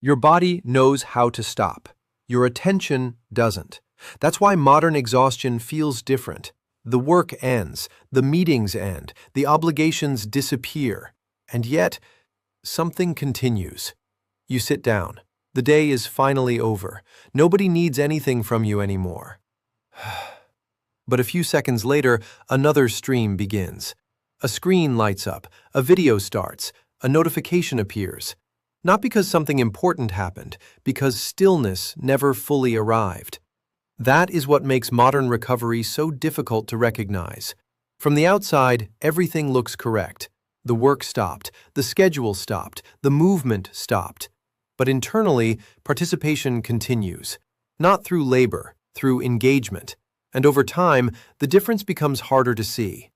Your body knows how to stop. Your attention doesn't. That's why modern exhaustion feels different. The work ends, the meetings end, the obligations disappear, and yet something continues. You sit down. The day is finally over. Nobody needs anything from you anymore. But a few seconds later, another stream begins. A screen lights up, a video starts, a notification appears. Not because something important happened, because stillness never fully arrived. That is what makes modern recovery so difficult to recognize. From the outside, everything looks correct. The work stopped, the schedule stopped, the movement stopped. But internally, participation continues. Not through labor, through engagement. And over time, the difference becomes harder to see.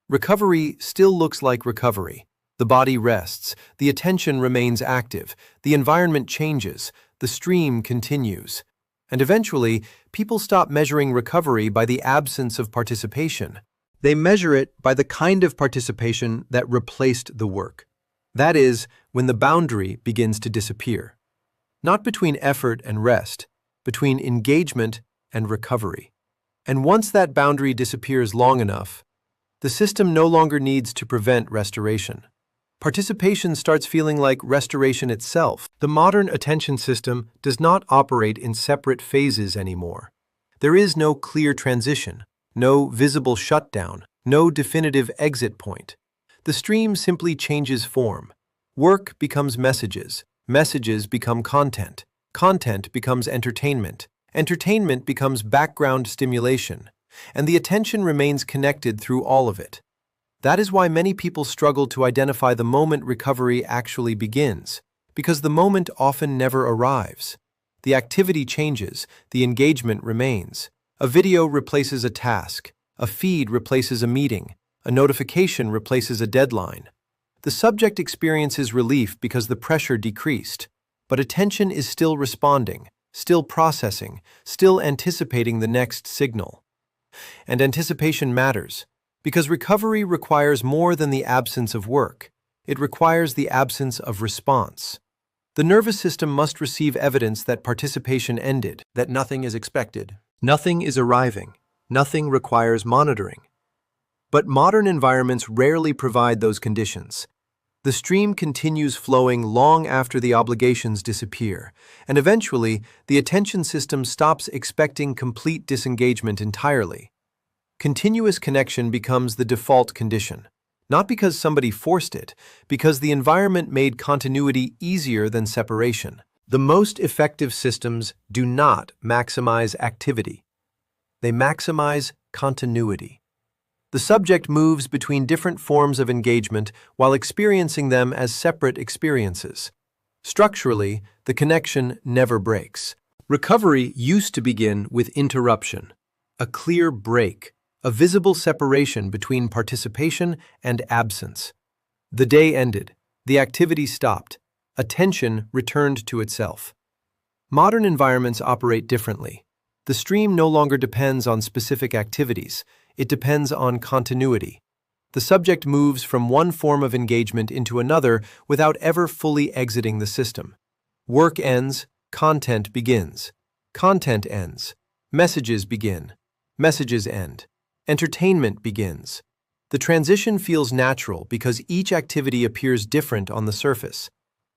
Recovery still looks like recovery. The body rests, the attention remains active, the environment changes, the stream continues. And eventually, people stop measuring recovery by the absence of participation. They measure it by the kind of participation that replaced the work. That is, when the boundary begins to disappear. Not between effort and rest, between engagement and recovery. And once that boundary disappears long enough, the system no longer needs to prevent restoration. Participation starts feeling like restoration itself. The modern attention system does not operate in separate phases anymore. There is no clear transition, no visible shutdown, no definitive exit point. The stream simply changes form. Work becomes messages, messages become content, content becomes entertainment, entertainment becomes background stimulation, and the attention remains connected through all of it. That is why many people struggle to identify the moment recovery actually begins, because the moment often never arrives. The activity changes, the engagement remains. A video replaces a task, a feed replaces a meeting, a notification replaces a deadline. The subject experiences relief because the pressure decreased, but attention is still responding, still processing, still anticipating the next signal. And anticipation matters, because recovery requires more than the absence of work. It requires the absence of response. The nervous system must receive evidence that participation ended, that nothing is expected. Nothing is arriving. Nothing requires monitoring. But modern environments rarely provide those conditions. The stream continues flowing long after the obligations disappear, and eventually, the attention system stops expecting complete disengagement entirely. Continuous connection becomes the default condition, not because somebody forced it, because the environment made continuity easier than separation. The most effective systems do not maximize activity. They maximize continuity. The subject moves between different forms of engagement while experiencing them as separate experiences. Structurally, the connection never breaks. Recovery used to begin with interruption, a clear break, a visible separation between participation and absence. The day ended, the activity stopped, attention returned to itself. Modern environments operate differently. The stream no longer depends on specific activities, it depends on continuity. The subject moves from one form of engagement into another without ever fully exiting the system. Work ends, content begins. Content ends. Messages begin. Messages end. Entertainment begins. The transition feels natural because each activity appears different on the surface.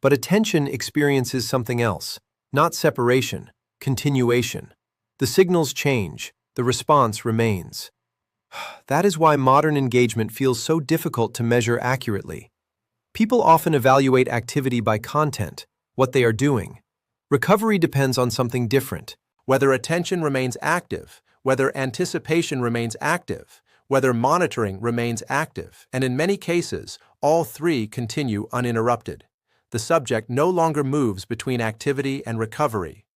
But attention experiences something else, not separation, continuation. The signals change, the response remains. That is why modern engagement feels so difficult to measure accurately. People often evaluate activity by content, what they are doing. Recovery depends on something different. Whether attention remains active, whether anticipation remains active, whether monitoring remains active, and in many cases, all three continue uninterrupted. The subject no longer moves between activity and recovery.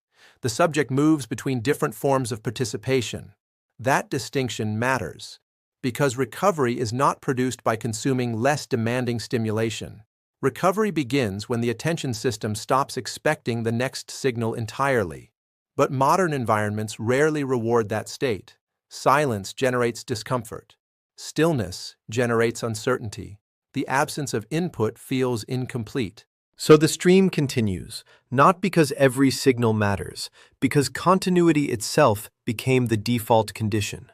The subject moves between different forms of participation. That distinction matters, because recovery is not produced by consuming less demanding stimulation. Recovery begins when the attention system stops expecting the next signal entirely. But modern environments rarely reward that state. Silence generates discomfort. Stillness generates uncertainty. The absence of input feels incomplete. So the stream continues, not because every signal matters, because continuity itself became the default condition.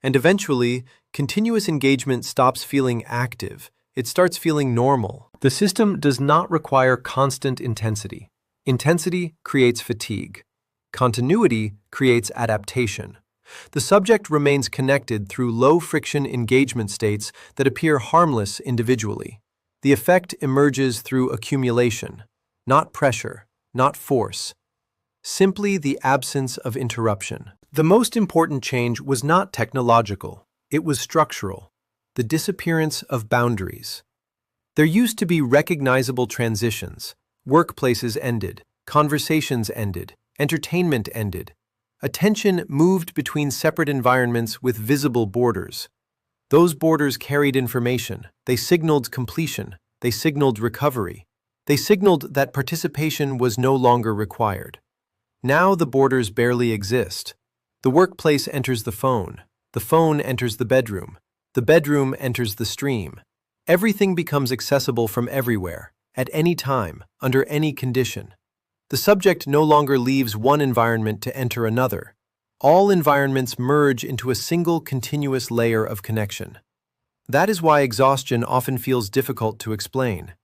And eventually, continuous engagement stops feeling active. It starts feeling normal. The system does not require constant intensity. Intensity creates fatigue. Continuity creates adaptation. The subject remains connected through low-friction engagement states that appear harmless individually. The effect emerges through accumulation, not pressure, not force, simply the absence of interruption. The most important change was not technological, it was structural, the disappearance of boundaries. There used to be recognizable transitions. Workplaces ended, conversations ended, entertainment ended. Attention moved between separate environments with visible borders. Those borders carried information. They signaled completion. They signaled recovery. They signaled that participation was no longer required. Now the borders barely exist. The workplace enters the phone enters the bedroom enters the stream. Everything becomes accessible from everywhere, at any time, under any condition. The subject no longer leaves one environment to enter another. All environments merge into a single continuous layer of connection. That is why exhaustion often feels difficult to explain.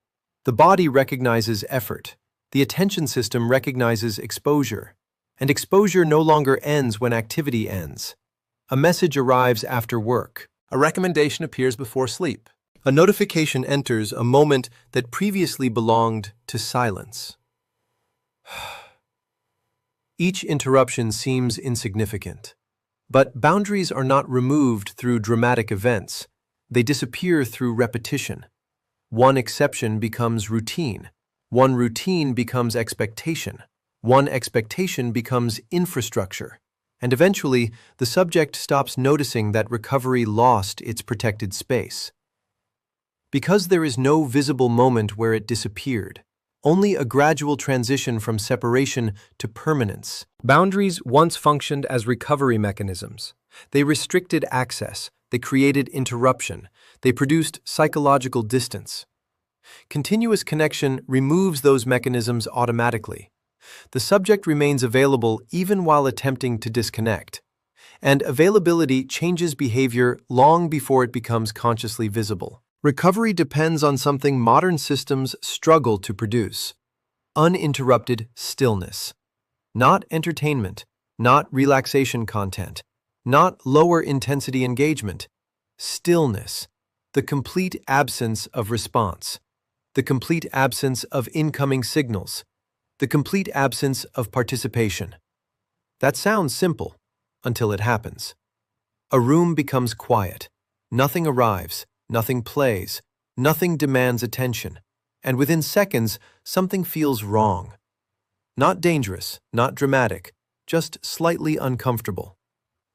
The body recognizes effort. The attention system recognizes exposure. And exposure no longer ends when activity ends. A message arrives after work. A recommendation appears before sleep. A notification enters a moment that previously belonged to silence. Each interruption seems insignificant. But boundaries are not removed through dramatic events. They disappear through repetition. One exception becomes routine. One routine becomes expectation. One expectation becomes infrastructure. And eventually, the subject stops noticing that recovery lost its protected space. Because there is no visible moment where it disappeared, only a gradual transition from separation to permanence. Boundaries once functioned as recovery mechanisms. They restricted access. They created interruption. They produced psychological distance. Continuous connection removes those mechanisms automatically. The subject remains available even while attempting to disconnect. And availability changes behavior long before it becomes consciously visible. Recovery depends on something modern systems struggle to produce: uninterrupted stillness. Not entertainment, not relaxation content, not lower intensity engagement. Stillness, the complete absence of response, the complete absence of incoming signals, the complete absence of participation. That sounds simple until it happens. A room becomes quiet. Nothing arrives, nothing plays, nothing demands attention, and within seconds, something feels wrong. Not dangerous, not dramatic, just slightly uncomfortable.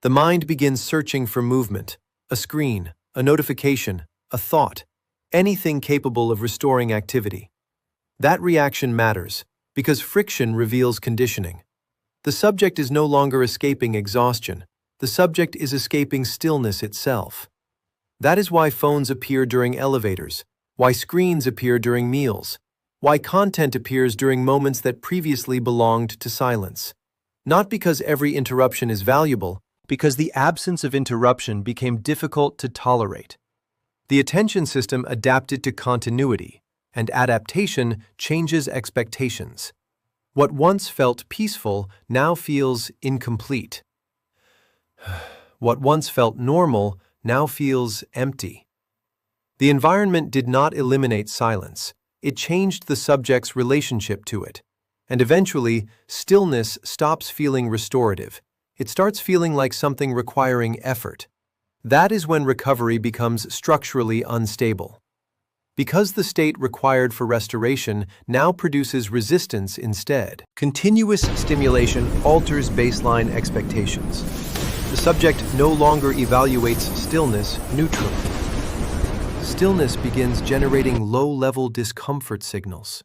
The mind begins searching for movement, a screen, a notification, a thought, anything capable of restoring activity. That reaction matters, because friction reveals conditioning. The subject is no longer escaping exhaustion. The subject is escaping stillness itself. That is why phones appear during elevators, why screens appear during meals, why content appears during moments that previously belonged to silence. Not because every interruption is valuable, because the absence of interruption became difficult to tolerate. The attention system adapted to continuity, and adaptation changes expectations. What once felt peaceful now feels incomplete. What once felt normal now feels empty. The environment did not eliminate silence. It changed the subject's relationship to it. And eventually, stillness stops feeling restorative. It starts feeling like something requiring effort. That is when recovery becomes structurally unstable. Because the state required for restoration now produces resistance instead. Continuous stimulation alters baseline expectations. The subject no longer evaluates stillness neutrally. Stillness begins generating low-level discomfort signals.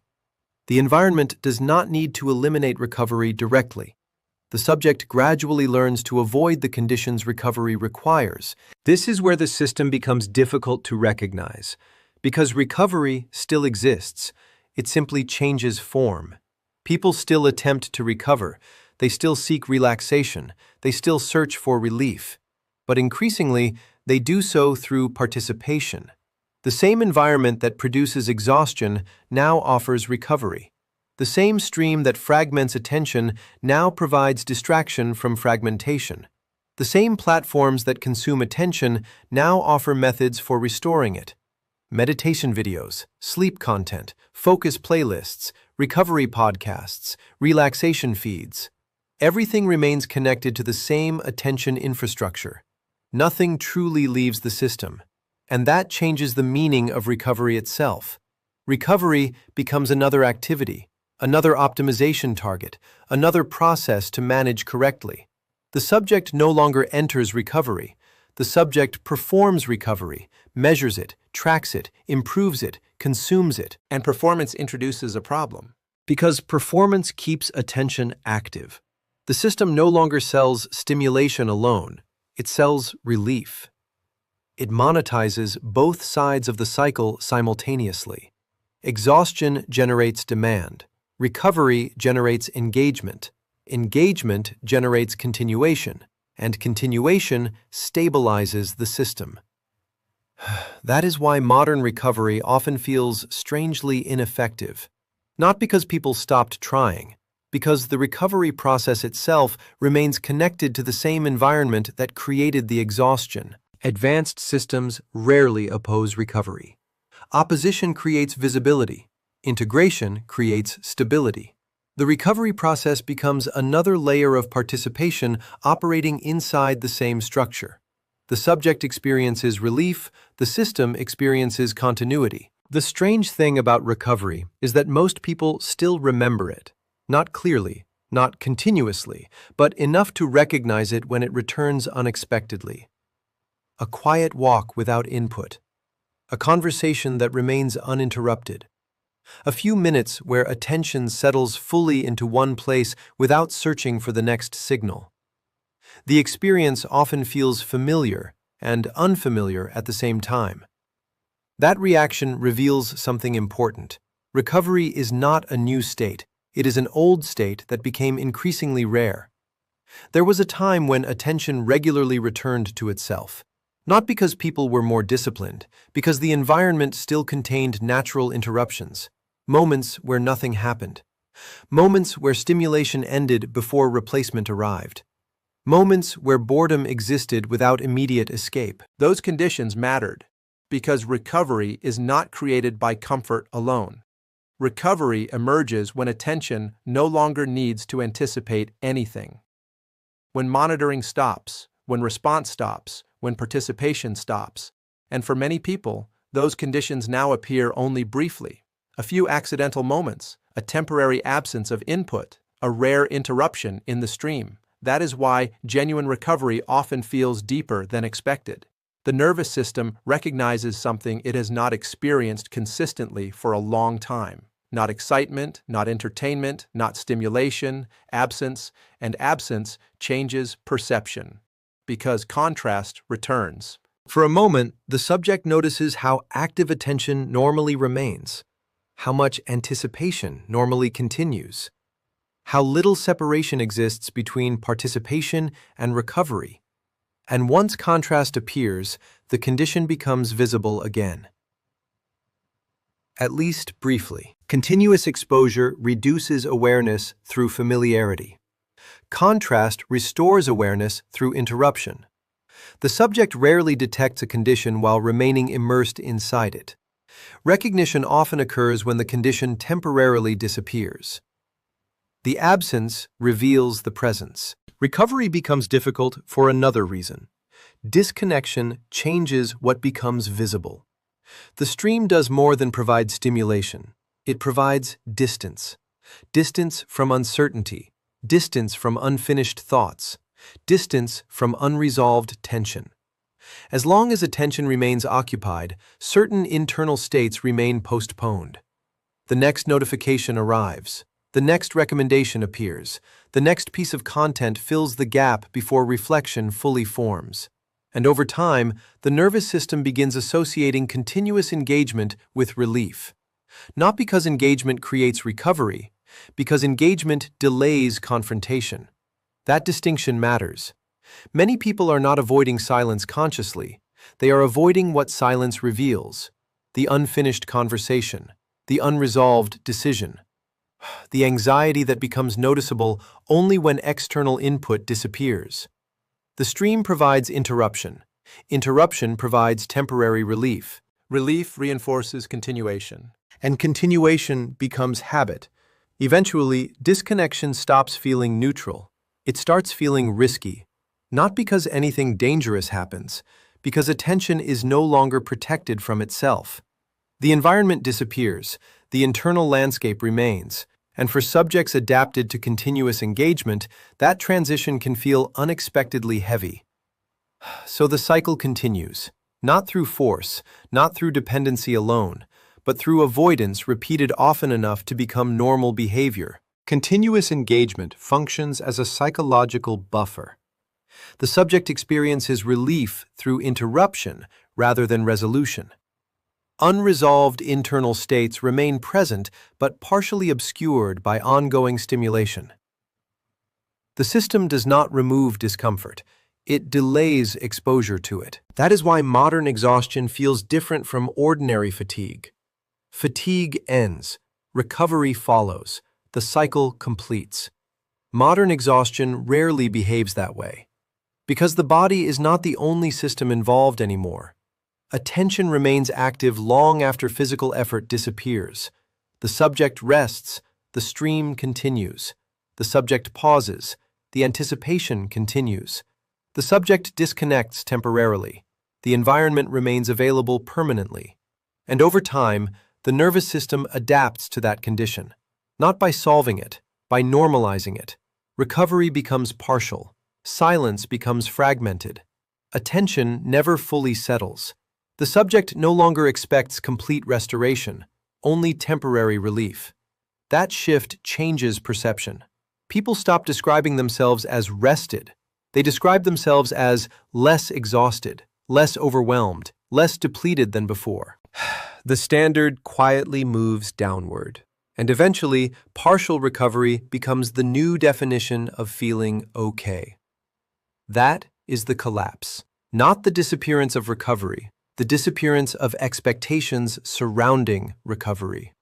The environment does not need to eliminate recovery directly. The subject gradually learns to avoid the conditions recovery requires. This is where the system becomes difficult to recognize. Because recovery still exists, It simply changes form. People still attempt to recover, they still seek relaxation, they still search for relief. But increasingly, they do so through participation. The same environment that produces exhaustion now offers recovery. The same stream that fragments attention now provides distraction from fragmentation. The same platforms that consume attention now offer methods for restoring it. Meditation videos, sleep content, focus playlists, recovery podcasts, relaxation feeds. Everything remains connected to the same attention infrastructure. Nothing truly leaves the system, and that changes the meaning of recovery itself. Recovery becomes another activity, another optimization target, another process to manage correctly. The subject no longer enters recovery. The subject performs recovery, measures it, tracks it, improves it, consumes it. And performance introduces a problem. Because performance keeps attention active. The system no longer sells stimulation alone, it sells relief. It monetizes both sides of the cycle simultaneously. Exhaustion generates demand. Recovery generates engagement. Engagement generates continuation, and continuation stabilizes the system. That is why modern recovery often feels strangely ineffective. Not because people stopped trying, because the recovery process itself remains connected to the same environment that created the exhaustion. Advanced systems rarely oppose recovery. Opposition creates visibility. Integration creates stability. The recovery process becomes another layer of participation operating inside the same structure. The subject experiences relief, the system experiences continuity. The strange thing about recovery is that most people still remember it. Not clearly, not continuously, but enough to recognize it when it returns unexpectedly. A quiet walk without input. A conversation that remains uninterrupted. A few minutes where attention settles fully into one place without searching for the next signal. The experience often feels familiar and unfamiliar at the same time. That reaction reveals something important. Recovery is not a new state. It is an old state that became increasingly rare. There was a time when attention regularly returned to itself. Not because people were more disciplined, because the environment still contained natural interruptions. Moments where nothing happened. Moments where stimulation ended before replacement arrived. Moments where boredom existed without immediate escape. Those conditions mattered because recovery is not created by comfort alone. Recovery emerges when attention no longer needs to anticipate anything. When monitoring stops, when response stops, when participation stops, and for many people, those conditions now appear only briefly. A few accidental moments, a temporary absence of input, a rare interruption in the stream. That is why genuine recovery often feels deeper than expected. The nervous system recognizes something it has not experienced consistently for a long time. Not excitement, not entertainment, not stimulation, absence, and absence changes perception. Because contrast returns. For a moment, the subject notices how active attention normally remains. How much anticipation normally continues, how little separation exists between participation and recovery. And once contrast appears, the condition becomes visible again. At least briefly. Continuous exposure reduces awareness through familiarity. Contrast restores awareness through interruption. The subject rarely detects a condition while remaining immersed inside it. Recognition often occurs when the condition temporarily disappears. The absence reveals the presence. Recovery becomes difficult for another reason. Disconnection changes what becomes visible. The stream does more than provide stimulation. It provides distance. Distance from uncertainty. Distance from unfinished thoughts. Distance from unresolved tension. As long as attention remains occupied, certain internal states remain postponed. The next notification arrives. The next recommendation appears. The next piece of content fills the gap before reflection fully forms. And over time, the nervous system begins associating continuous engagement with relief. Not because engagement creates recovery, because engagement delays confrontation. That distinction matters. Many people are not avoiding silence consciously. They are avoiding what silence reveals: the unfinished conversation, the unresolved decision, the anxiety that becomes noticeable only when external input disappears. The stream provides interruption. Interruption provides temporary relief. Relief reinforces continuation. And continuation becomes habit. Eventually, disconnection stops feeling neutral. It starts feeling risky. Not because anything dangerous happens, because attention is no longer protected from itself. The environment disappears, the internal landscape remains, and for subjects adapted to continuous engagement, that transition can feel unexpectedly heavy. So the cycle continues, not through force, not through dependency alone, but through avoidance repeated often enough to become normal behavior. Continuous engagement functions as a psychological buffer. The subject experiences relief through interruption rather than resolution. Unresolved internal states remain present but partially obscured by ongoing stimulation. The system does not remove discomfort. It delays exposure to it. That is why modern exhaustion feels different from ordinary fatigue. Fatigue ends, recovery follows, the cycle completes. Modern exhaustion rarely behaves that way, because the body is not the only system involved anymore. Attention remains active long after physical effort disappears. The subject rests, the stream continues. The subject pauses, the anticipation continues. The subject disconnects temporarily. The environment remains available permanently. And over time, the nervous system adapts to that condition. Not by solving it, by normalizing it. Recovery becomes partial. Silence becomes fragmented. Attention never fully settles. The subject no longer expects complete restoration, only temporary relief. That shift changes perception. People stop describing themselves as rested. They describe themselves as less exhausted, less overwhelmed, less depleted than before. The standard quietly moves downward, and eventually, partial recovery becomes the new definition of feeling okay. That is the collapse, not the disappearance of recovery, the disappearance of expectations surrounding recovery.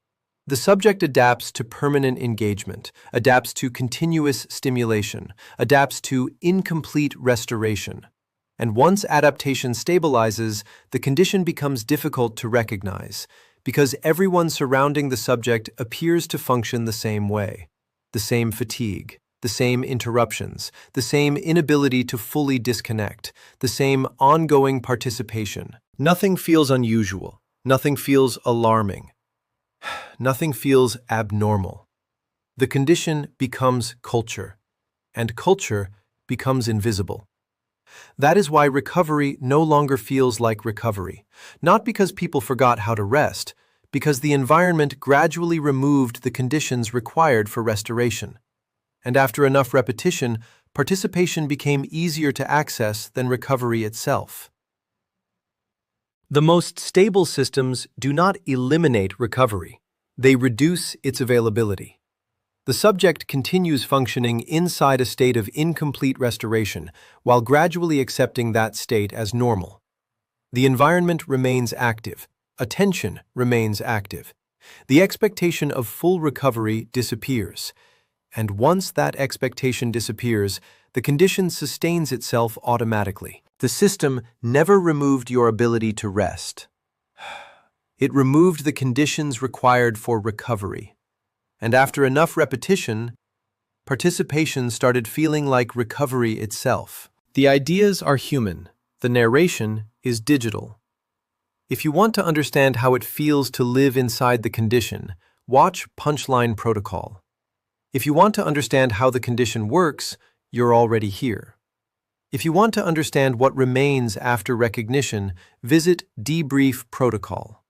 The subject adapts to permanent engagement, adapts to continuous stimulation, adapts to incomplete restoration. And once adaptation stabilizes, the condition becomes difficult to recognize, because everyone surrounding the subject appears to function the same way. The same fatigue, the same interruptions, the same inability to fully disconnect, the same ongoing participation. Nothing feels unusual. Nothing feels alarming. Nothing feels abnormal. The condition becomes culture, and culture becomes invisible. That is why recovery no longer feels like recovery, not because people forgot how to rest, because the environment gradually removed the conditions required for restoration. And after enough repetition, participation became easier to access than recovery itself. The most stable systems do not eliminate recovery. They reduce its availability. The subject continues functioning inside a state of incomplete restoration while gradually accepting that state as normal. The environment remains active. Attention remains active. The expectation of full recovery disappears. And once that expectation disappears, the condition sustains itself automatically. The system never removed your ability to rest. It removed the conditions required for recovery. And after enough repetition, participation started feeling like recovery itself. The ideas are human. The narration is digital. If you want to understand how it feels to live inside the condition, watch PUNCHLINE Protocol. If you want to understand how the condition works, you're already here. If you want to understand what remains after recognition, visit Debrief Protocol.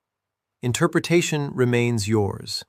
Interpretation remains yours.